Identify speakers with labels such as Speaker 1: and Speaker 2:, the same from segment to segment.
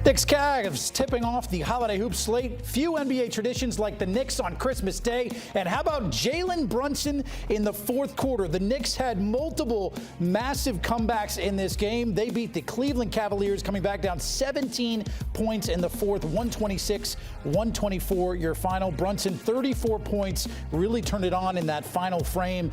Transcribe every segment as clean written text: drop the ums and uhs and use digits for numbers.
Speaker 1: Knicks Cavs tipping off the holiday hoop slate. Few NBA traditions like the Knicks on Christmas Day. And how about Jalen Brunson in the fourth quarter? The Knicks had multiple massive comebacks in this game. They beat the Cleveland Cavaliers, coming back down 17 points in the fourth, 126-124 your final. Brunson, 34 points, really turned it on in that final frame.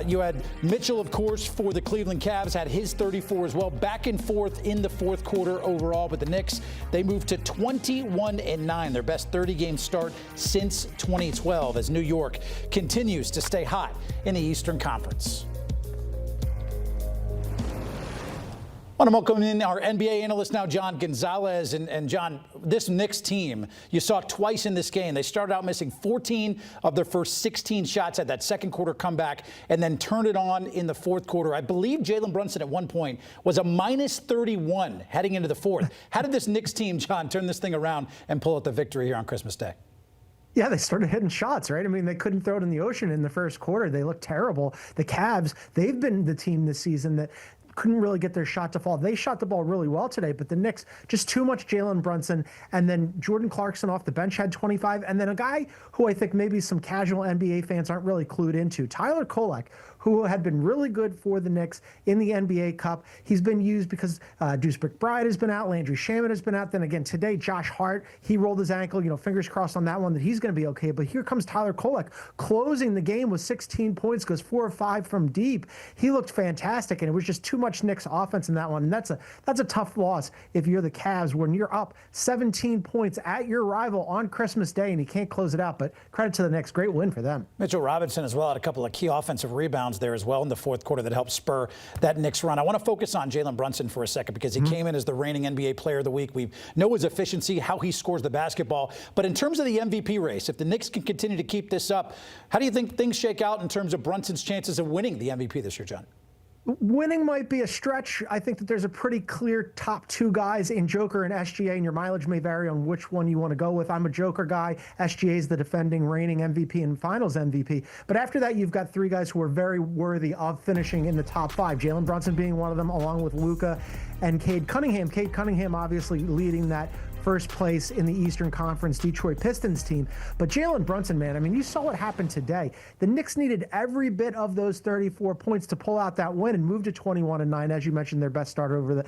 Speaker 1: You had Mitchell, of course, for the Cleveland Cavs, had his 34 as well. Back and forth in the fourth quarter overall, but the Knicks, they moved to 21-9, their best 30-game start since 2012, as New York continues to stay hot in the Eastern Conference. I want to welcome in our NBA analyst now, John Gonzalez. And John, this Knicks team, you saw twice in this game. They started out missing 14 of their first 16 shots at that second quarter comeback and then turned it on in the fourth quarter. I believe Jalen Brunson at one point was a minus 31 heading into the fourth. How did this Knicks team, John, turn this thing around and pull out the victory here on Christmas Day?
Speaker 2: Yeah, they started hitting shots, right? I mean, they couldn't throw it in the ocean in the first quarter. They looked terrible. The Cavs, they've been the team this season that couldn't really get their shot to fall. They shot the ball really well today, but the Knicks, just too much Jalen Brunson. And then Jordan Clarkson off the bench had 25. And then a guy who I think maybe some casual NBA fans aren't really clued into, Tyler Kolek, who had been really good for the Knicks in the NBA Cup. He's been used because Deuce McBride has been out, Landry Shamet has been out. Then again today, Josh Hart, he rolled his ankle. Fingers crossed on that one that he's going to be okay. But here comes Tyler Kolek, closing the game with 16 points, goes 4 of 5 from deep. He looked fantastic, and it was just too much Knicks offense in that one. And that's a tough loss if you're the Cavs when you're up 17 points at your rival on Christmas Day and you can't close it out. But credit to the Knicks, great win for them.
Speaker 1: Mitchell Robinson as well had a couple of key offensive rebounds there as well in the fourth quarter that helped spur that Knicks run. I want to focus on Jalen Brunson for a second because he came in as the reigning NBA Player of the Week. We know his efficiency, how he scores the basketball. But in terms of the MVP race, if the Knicks can continue to keep this up, how do you think things shake out in terms of Brunson's chances of winning the MVP this year, John?
Speaker 2: Winning might be a stretch. I think that there's a pretty clear top two guys in Joker and SGA, and your mileage may vary on which one you want to go with. I'm a Joker guy. SGA is the defending reigning MVP and Finals MVP. But after that, you've got three guys who are very worthy of finishing in the top five. Jalen Brunson being one of them, along with Luka and Cade Cunningham. Cade Cunningham obviously leading that first place in the Eastern Conference Detroit Pistons team. But Jalen Brunson, man, I mean, you saw what happened today. The Knicks needed every bit of those 34 points to pull out that win and move to 21-9. As you mentioned, their best start over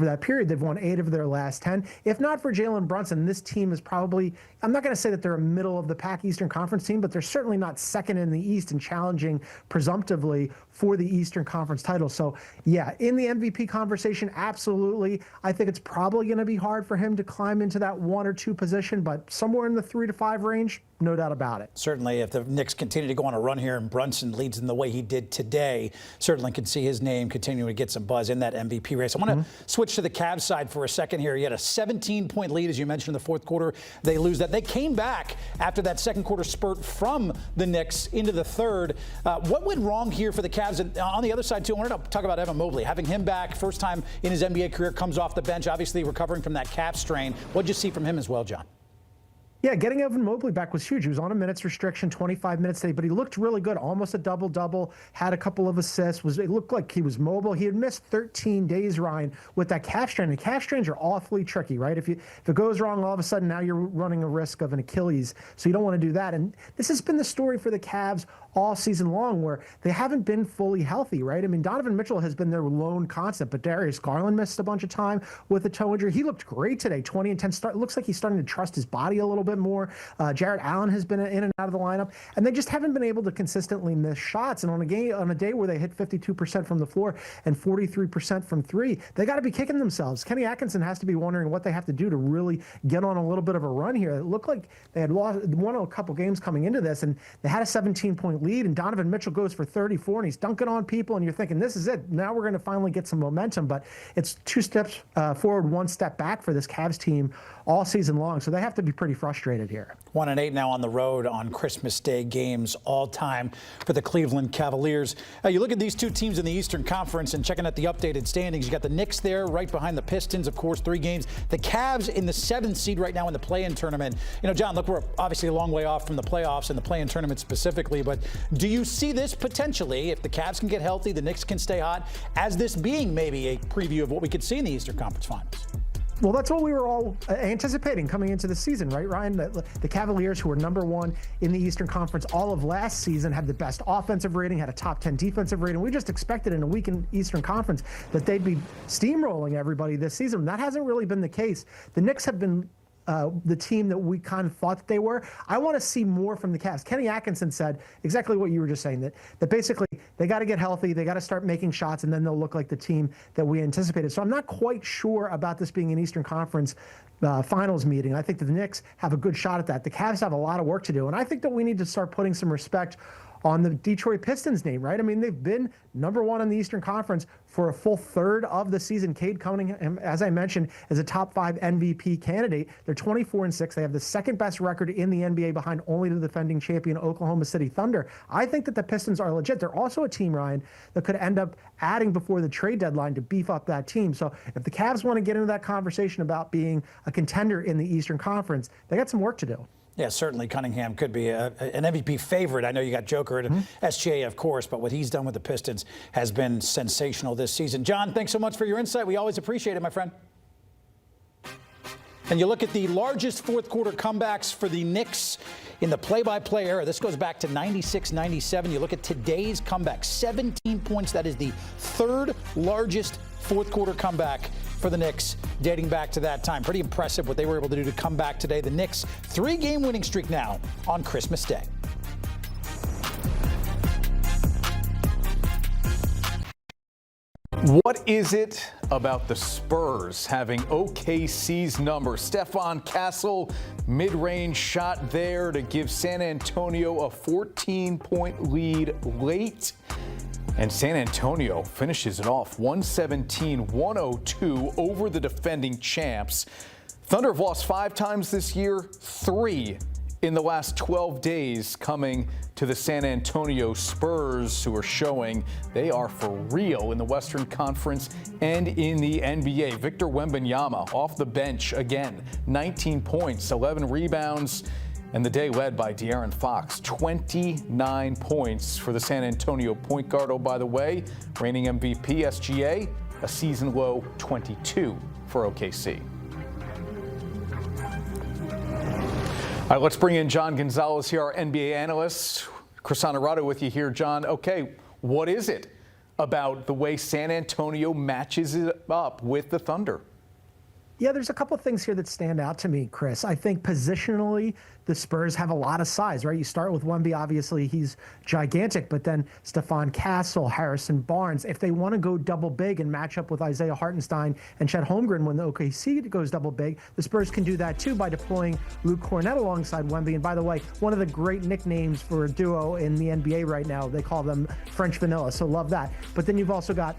Speaker 2: that period. They've won 8 of their last 10. If not for Jalen Brunson, this team is probably, I'm not going to say that they're a middle of the pack Eastern Conference team, but they're certainly not second in the East and challenging presumptively for the Eastern Conference title. So yeah, in the MVP conversation, absolutely. I think it's probably going to be hard for him to climb into that 1 or 2 position, but somewhere in the 3 to 5 range, no doubt about it.
Speaker 1: Certainly, if the Knicks continue to go on a run here and Brunson leads in the way he did today, certainly can see his name continuing to get some buzz in that MVP race. I want to switch to the Cavs side for a second here. You had a 17-point lead, as you mentioned, in the fourth quarter. They lose that. They came back after that second quarter spurt from the Knicks into the third. What went wrong here for the Cavs? And on the other side, too, I wanted to talk about Evan Mobley. Having him back, first time in his NBA career, comes off the bench, obviously recovering from that calf strain. What did you see from him as well, John?
Speaker 2: Yeah, getting Evan Mobley back was huge. He was on a minutes restriction, 25 minutes today, but he looked really good, almost a double-double, had a couple of assists. It looked like he was mobile. He had missed 13 days, Ryan, with that calf strain. And calf strains are awfully tricky, right? If it goes wrong, all of a sudden now you're running a risk of an Achilles, so you don't want to do that. And this has been the story for the Cavs all season long, where they haven't been fully healthy, right? I mean, Donovan Mitchell has been their lone constant, but Darius Garland missed a bunch of time with a toe injury. He looked great today, 20 and 10 start. Looks like he's starting to trust his body a little bit more. Jarrett Allen has been in and out of the lineup, and they just haven't been able to consistently miss shots. And on a day where they hit 52% from the floor and 43% from three, they got to be kicking themselves. Kenny Atkinson has to be wondering what they have to do to really get on a little bit of a win here. It looked like they had won a couple games coming into this, and they had a 17-point lead, and Donovan Mitchell goes for 34, and he's dunking on people, and you're thinking, this is it. Now we're going to finally get some momentum, but it's 2 steps forward, 1 step back for this Cavs team all season long, so they have to be pretty frustrated here.
Speaker 1: 1-8 now on the road on Christmas Day games all time for the Cleveland Cavaliers. You look at these two teams in the Eastern Conference and checking out the updated standings. You got the Knicks there right behind the Pistons, of course, 3 games. The Cavs in the 7th seed right now in the play-in tournament. John, look, we're obviously a long way off from the playoffs and the play-in tournament specifically, but do you see this potentially, if the Cavs can get healthy, the Knicks can stay hot, as this being maybe a preview of what we could see in the Eastern Conference Finals?
Speaker 2: Well, that's what we were all anticipating coming into the season, right, Ryan? The Cavaliers, who were #1 in the Eastern Conference all of last season, had the best offensive rating, had a top 10 defensive rating. We just expected in a weakened Eastern Conference that they'd be steamrolling everybody this season. That hasn't really been the case. The Knicks have been the team that we kind of thought that they were. I want to see more from the Cavs. Kenny Atkinson said exactly what you were just saying, that basically they got to get healthy, they got to start making shots, and then they'll look like the team that we anticipated. So I'm not quite sure about this being an Eastern Conference finals meeting. I think that the Knicks have a good shot at that. The Cavs have a lot of work to do, and I think that we need to start putting some respect on the Detroit Pistons name, right? I mean, they've been #1 in the Eastern Conference for a full third of the season. Cade Cunningham, as I mentioned, is a top 5 MVP candidate. They're 24-6. They have the second best record in the NBA behind only the defending champion Oklahoma City Thunder. I think that the Pistons are legit. They're also a team, Ryan, that could end up adding before the trade deadline to beef up that team. So if the Cavs want to get into that conversation about being a contender in the Eastern Conference, they got some work to do.
Speaker 1: Yeah, certainly Cunningham could be an MVP favorite. I know you got Joker and SGA, of course, but what he's done with the Pistons has been sensational this season. John, thanks so much for your insight. We always appreciate it, my friend. And you look at the largest fourth quarter comebacks for the Knicks in the play-by-play era. This goes back to 96-97. You look at today's comeback, 17 points. That is the third largest fourth quarter comeback for the Knicks dating back to that time. Pretty impressive what they were able to do to come back today. The Knicks 3-game winning streak now on Christmas Day.
Speaker 3: What is it about the Spurs having OKC's number? Stephon Castle, mid-range shot there to give San Antonio a 14-point lead late. And San Antonio finishes it off 117-102 over the defending champs. Thunder have lost 5 times this year, 3 in the last 12 days coming to the San Antonio Spurs, who are showing they are for real in the Western Conference and in the NBA. Victor Wembanyama off the bench again, 19 points, 11 rebounds, and the day led by De'Aaron Fox, 29 points for the San Antonio point guard. Oh, by the way, reigning MVP SGA, a season low 22 for OKC. All right, let's bring in John Gonzalez here, our NBA analyst. Chrisana Rado with you here, John. Okay, what is it about the way San Antonio matches it up with the Thunder?
Speaker 2: Yeah, there's a couple of things here that stand out to me, Chris. I think positionally, the Spurs have a lot of size, right? You start with Wemby, obviously he's gigantic, but then Stephon Castle, Harrison Barnes. If they want to go double big and match up with Isaiah Hartenstein and Chet Holmgren when the OKC goes double big, the Spurs can do that too by deploying Luke Cornett alongside Wemby. And by the way, one of the great nicknames for a duo in the NBA right now, they call them French Vanilla, so love that. But then you've also got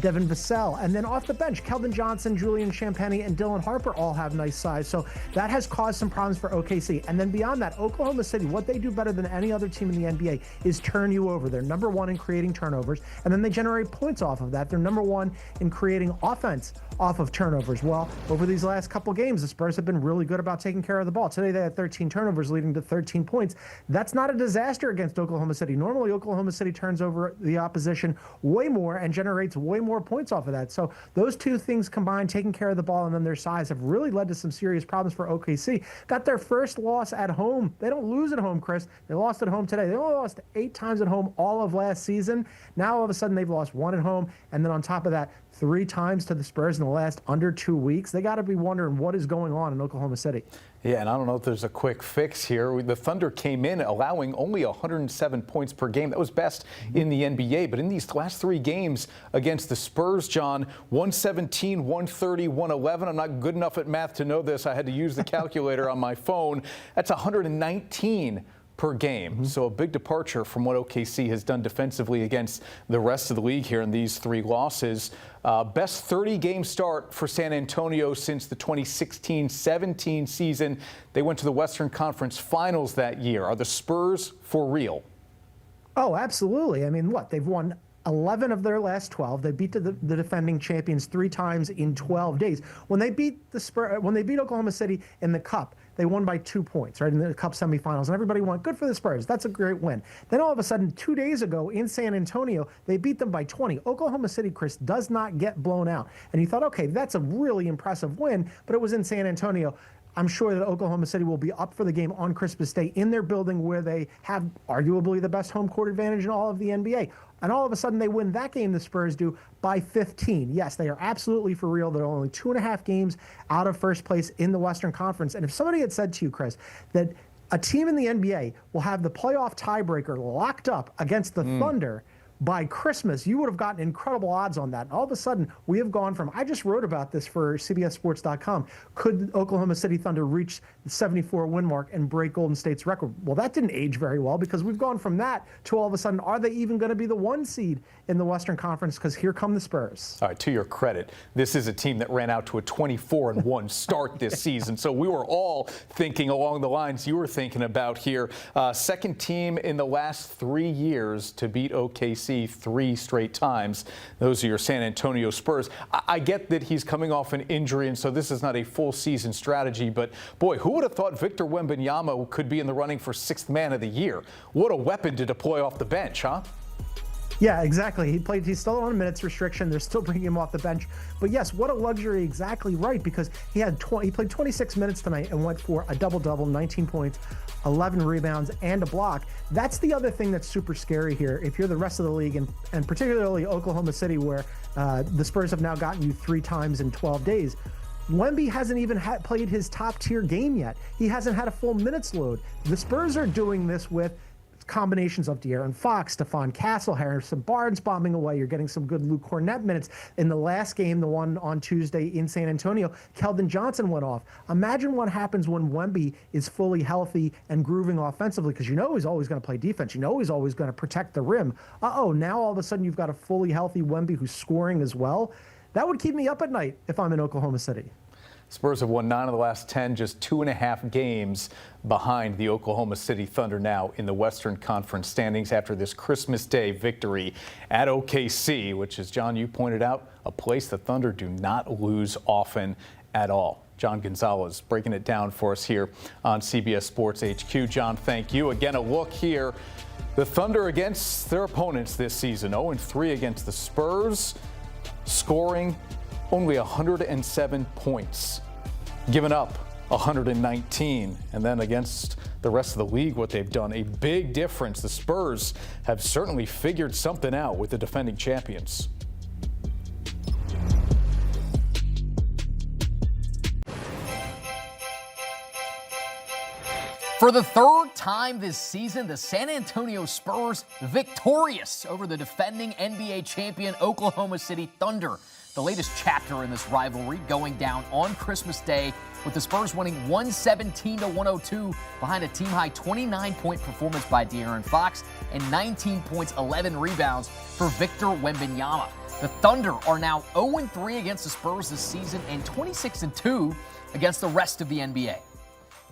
Speaker 2: Devin Vassell. And then off the bench, Keldon Johnson, Julian Champagnie, and Dylan Harper all have nice size. So that has caused some problems for OKC. And then beyond that, Oklahoma City, what they do better than any other team in the NBA is turn you over. They're #1 in creating turnovers, and then they generate points off of that. They're #1 in creating offense off of turnovers. Well, over these last couple games, the Spurs have been really good about taking care of the ball. Today they had 13 turnovers leading to 13 points. That's not a disaster against Oklahoma City. Normally, Oklahoma City turns over the opposition way more and generates way more points off of that. So those two things combined, taking care of the ball and then their size, have really led to some serious problems for OKC. Got their first loss at home. They don't lose at home, Chris. They lost at home today. They only lost 8 times at home all of last season. Now all of a sudden they've lost 1 at home, and then on top of that, 3 times to the Spurs in the last under 2 weeks. They got to be wondering what is going on in Oklahoma City.
Speaker 3: Yeah, and I don't know if there's a quick fix here. The Thunder came in allowing only 107 points per game. That was best in the NBA. But in these last 3 games against the Spurs, John, 117, 130, 111. I'm not good enough at math to know this. I had to use the calculator on my phone. That's 119 per game. So a big departure from what OKC has done defensively against the rest of the league here in these 3 losses. Best 30-game start for San Antonio since the 2016-17 season. They went to the Western Conference Finals that year. Are the Spurs for real?
Speaker 2: Oh, absolutely. I mean, what? They've won 11 of their last 12. They beat the defending champions 3 times in 12 days. When they beat Oklahoma City in the Cup, they won by 2 points, right, in the Cup semifinals, and everybody went, good for the Spurs. That's a great win. Then all of a sudden, 2 days ago in San Antonio, they beat them by 20. Oklahoma City, Chris, does not get blown out. And you thought, okay, that's a really impressive win, but it was in San Antonio. I'm sure that Oklahoma City will be up for the game on Christmas Day in their building where they have arguably the best home court advantage in all of the NBA. And all of a sudden they win that game, the Spurs do, by 15. Yes, they are absolutely for real. They're only 2.5 games out of first place in the Western Conference. And if somebody had said to you, Chris, that a team in the NBA will have the playoff tiebreaker locked up against the Thunder by Christmas, you would have gotten incredible odds on that. And all of a sudden, we have gone from, I just wrote about this for CBSSports.com, could Oklahoma City Thunder reach the 74 win mark and break Golden State's record? Well, that didn't age very well because we've gone from that to all of a sudden, are they even going to be the 1 seed in the Western Conference? Because here come the Spurs.
Speaker 3: All right, to your credit, this is a team that ran out to a 24-1 start this season. So we were all thinking along the lines you were thinking about here. Second team in the last 3 years to beat OKC 3 straight times. Those are your San Antonio Spurs. I get that he's coming off an injury, and so this is not a full season strategy, but boy, who would have thought Victor Wembanyama could be in the running for 6th man of the year? What a weapon to deploy off the bench, huh?
Speaker 2: Yeah, exactly. He's still on a minutes restriction. They're still bringing him off the bench. But yes, what a luxury, exactly right, because he played 26 minutes tonight and went for a double-double, 19 points, 11 rebounds, and a block. That's the other thing that's super scary here. If you're the rest of the league, and particularly Oklahoma City, where the Spurs have now gotten you 3 times in 12 days, Wemby hasn't even played his top-tier game yet. He hasn't had a full minutes load. The Spurs are doing this with combinations of De'Aaron Fox, Stephon Castle, Harrison Barnes bombing away. You're getting some good Luke Cornett minutes. In the last game, the one on Tuesday in San Antonio, Keldon Johnson went off. Imagine what happens when Wemby is fully healthy and grooving offensively, because you know he's always going to play defense. You know he's always going to protect the rim. Now all of a sudden you've got a fully healthy Wemby who's scoring as well. That would keep me up at night if I'm in Oklahoma City.
Speaker 3: Spurs have won 9 of the last 10, just 2.5 games behind the Oklahoma City Thunder now in the Western Conference standings after this Christmas Day victory at OKC, which is, John, you pointed out, a place the Thunder do not lose often at all. John Gonzalez breaking it down for us here on CBS Sports HQ. John, thank you. Again, a look here. The Thunder against their opponents this season, 0-3 against the Spurs, scoring only 107 points, given up 119. And then against the rest of the league, what they've done, a big difference. The Spurs have certainly figured something out with the defending champions.
Speaker 4: For the 3rd time this season, the San Antonio Spurs victorious over the defending NBA champion Oklahoma City Thunder. The latest chapter in this rivalry going down on Christmas Day with the Spurs winning 117-102 behind a team-high 29-point performance by De'Aaron Fox and 19 points, 11 rebounds for Victor Wembanyama. The Thunder are now 0-3 against the Spurs this season and 26-2 against the rest of the NBA.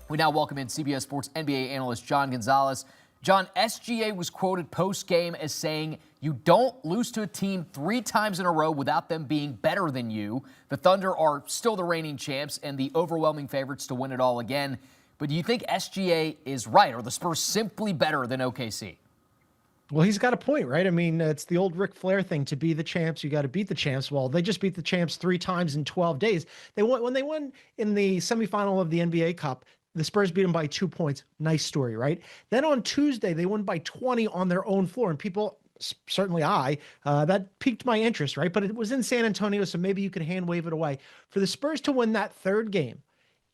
Speaker 4: We now welcome in CBS Sports NBA analyst John Gonzalez. John, SGA was quoted post-game as saying, "You don't lose to a team 3 times in a row without them being better than you." The Thunder are still the reigning champs and the overwhelming favorites to win it all again. But do you think SGA is right? Are the Spurs simply better than OKC?
Speaker 2: Well, he's got a point, right? I mean, it's the old Ric Flair thing. To be the champs, you got to beat the champs. Well, they just beat the champs 3 times in 12 days. When they won in the semifinal of the NBA Cup, the Spurs beat them by 2 points. Nice story, right? Then on Tuesday, they won by 20 on their own floor. And people, certainly that piqued my interest, right? But it was in San Antonio, so maybe you could hand wave it away. For the Spurs to win that 3rd game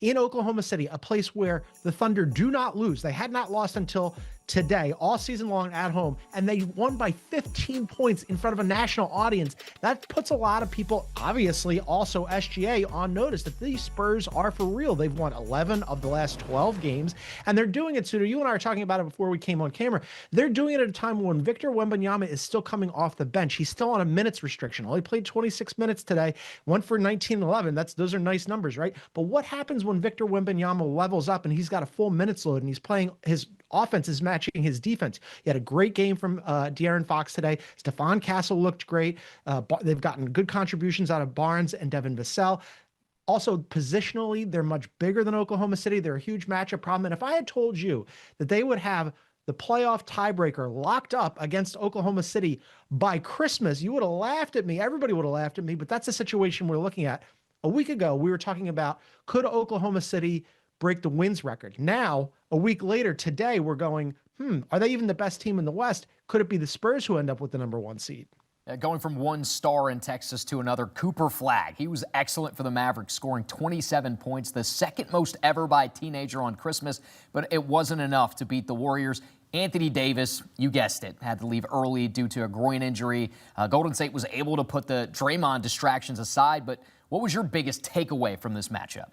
Speaker 2: in Oklahoma City, a place where the Thunder do not lose. They had not lost until today, all season long at home, and they won by 15 points in front of a national audience. That puts a lot of people, obviously also SGA, on notice that these Spurs are for real. They've won 11 of the last 12 games, and they're doing it, Suter. You and I were talking about it before we came on camera. They're doing it at a time when Victor Wembanyama is still coming off the bench. He's still on a minutes restriction. Only played 26 minutes today, went for 19 and 11. Those are nice numbers, right? But what happens when Victor Wembanyama levels up and he's got a full minutes load and he's playing his offense is matching his defense. He had a great game from De'Aaron Fox today. Stephon Castle looked great. They've gotten good contributions out of Barnes and Devin Vassell. Also, positionally, they're much bigger than Oklahoma City. They're a huge matchup problem. And if I had told you that they would have the playoff tiebreaker locked up against Oklahoma City by Christmas, you would have laughed at me. Everybody would have laughed at me, but that's the situation we're looking at. A week ago, we were talking about, could Oklahoma City break the wins record? Now, a week later, today, we're going, are they even the best team in the West? Could it be the Spurs who end up with the #1 seed?
Speaker 4: Going from one star in Texas to another, Cooper Flagg. He was excellent for the Mavericks, scoring 27 points, the second most ever by a teenager on Christmas, but it wasn't enough to beat the Warriors. Anthony Davis, you guessed it, had to leave early due to a groin injury. Golden State was able to put the Draymond distractions aside, but what was your biggest takeaway from this matchup?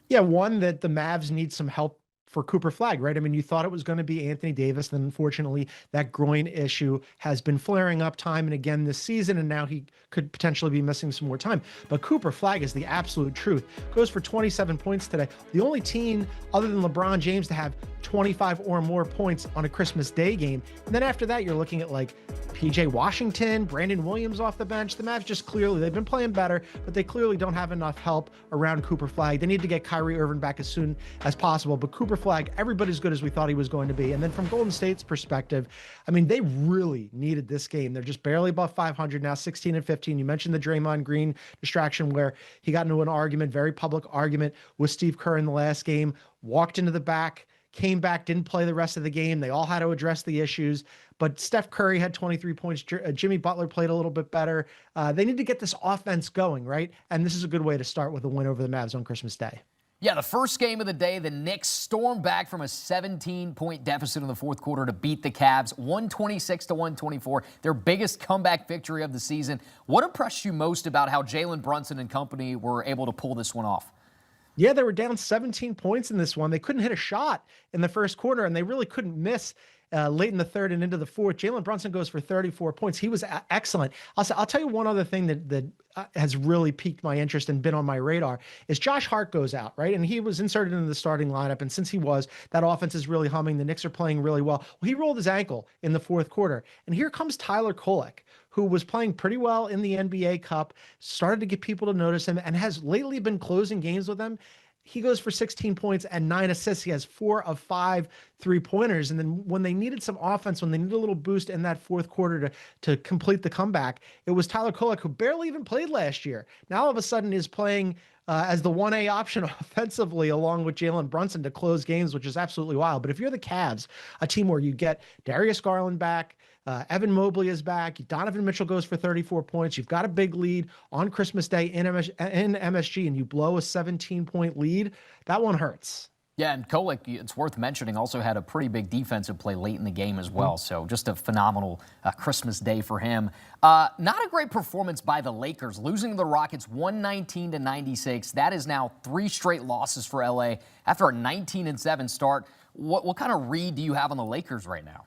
Speaker 2: Yeah, one, that the Mavs need some help for Cooper Flagg, right? I mean, you thought it was going to be Anthony Davis, then unfortunately that groin issue has been flaring up time and again this season, and now he could potentially be missing some more time. But Cooper Flagg is the absolute truth. Goes for 27 points today. The only team other than LeBron James to have 25 or more points on a Christmas Day game. And then after that, you're looking at like PJ Washington, Brandon Williams off the bench. The Mavs just clearly, they've been playing better, but they clearly don't have enough help around Cooper Flagg. They need to get Kyrie Irving back as soon as possible. But Cooper Flagg, everybody's as good as we thought he was going to be. And then from Golden State's perspective, I mean, they really needed this game. They're just barely above 500 now, 16-15. You mentioned the Draymond Green distraction where he got into an argument, very public argument with Steve Kerr in the last game, walked into the back, came back, didn't play the rest of the game. They all had to address the issues. But Steph Curry had 23 points. Jimmy Butler played a little bit better. They need to get this offense going, right? And this is a good way to start with a win over the Mavs on Christmas Day.
Speaker 4: Yeah, the first game of the day, the Knicks stormed back from a 17-point deficit in the fourth quarter to beat the Cavs, 126-124, their biggest comeback victory of the season. What impressed you most about how Jalen Brunson and company were able to pull this one off?
Speaker 2: Yeah, they were down 17 points in this one. They couldn't hit a shot in the first quarter, and they really couldn't miss late in the third and into the fourth. Jalen Brunson goes for 34 points. He was excellent. I'll tell you one other thing that has really piqued my interest and been on my radar is Josh Hart goes out, right? And he was inserted into the starting lineup. And since he was, that offense is really humming. The Knicks are playing really well. Well, he rolled his ankle in the fourth quarter. And here comes Tyler Kolek, who was playing pretty well in the NBA Cup, started to get people to notice him, and has lately been closing games with them. He goes for 16 points and 9 assists. He has 4 of 5 3-pointers. And then when they needed some offense, when they needed a little boost in that fourth quarter to complete the comeback, it was Tyler Kolek, who barely even played last year. Now all of a sudden is playing as the 1A option offensively along with Jalen Brunson to close games, which is absolutely wild. But if you're the Cavs, a team where you get Darius Garland back, Evan Mobley is back, Donovan Mitchell goes for 34 points, you've got a big lead on Christmas Day in MSG, and you blow a 17-point lead, that one hurts.
Speaker 4: Yeah, and Kolek, it's worth mentioning, also had a pretty big defensive play late in the game as well. So just a phenomenal Christmas Day for him. Not a great performance by the Lakers, losing to the Rockets 119-96. That is now 3 straight losses for LA after a 19-7 start. What kind of read do you have on the Lakers right now?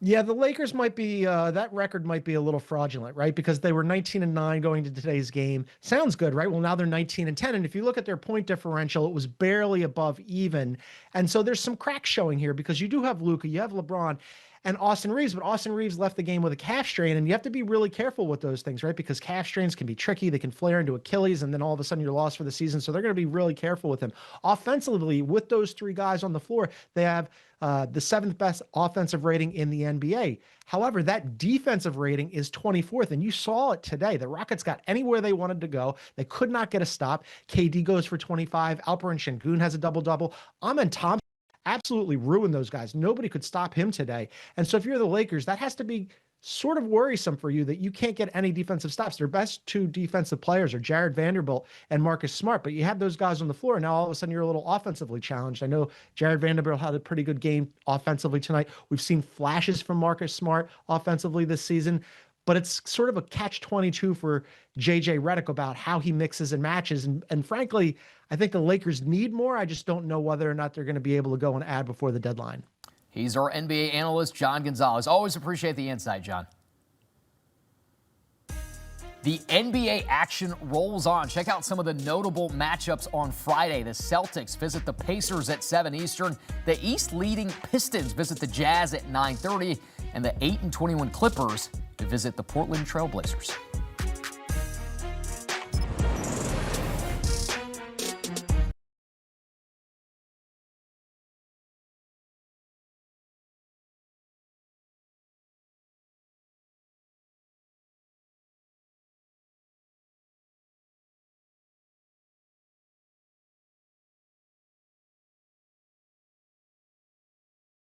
Speaker 2: Yeah, the Lakers might be, that record might be a little fraudulent, right? Because they were 19-9 going to today's game. Sounds good, right? Well, now they're 19-10. And if you look at their point differential, it was barely above even. And so there's some cracks showing here because you do have Luka, you have LeBron, and Austin Reeves, but Austin Reeves left the game with a calf strain, and you have to be really careful with those things, right? Because calf strains can be tricky. They can flare into Achilles, and then all of a sudden you're lost for the season. So they're going to be really careful with him. Offensively, with those 3 guys on the floor, they have the 7th best offensive rating in the NBA. However, that defensive rating is 24th, and you saw it today. The Rockets got anywhere they wanted to go. They could not get a stop. KD goes for 25. Alperen Sengun has a double-double. Amen Thompson absolutely ruined those guys. Nobody could stop him today. And so if you're the Lakers, that has to be sort of worrisome for you that you can't get any defensive stops. Their best 2 defensive players are Jared Vanderbilt and Marcus Smart, but you have those guys on the floor. Now all of a sudden you're a little offensively challenged. I know Jared Vanderbilt had a pretty good game offensively tonight. We've seen flashes from Marcus Smart offensively this season, but it's sort of a catch-22 for JJ Redick about how he mixes and matches. And frankly, I think the Lakers need more. I just don't know whether or not they're going to be able to go and add before the deadline.
Speaker 4: He's our NBA analyst, John Gonzalez. Always appreciate the insight, John. The NBA action rolls on. Check out some of the notable matchups on Friday. The Celtics visit the Pacers at 7 Eastern. The East leading Pistons visit the Jazz at 9:30. And the 8-21 Clippers visit the Portland Trail Blazers.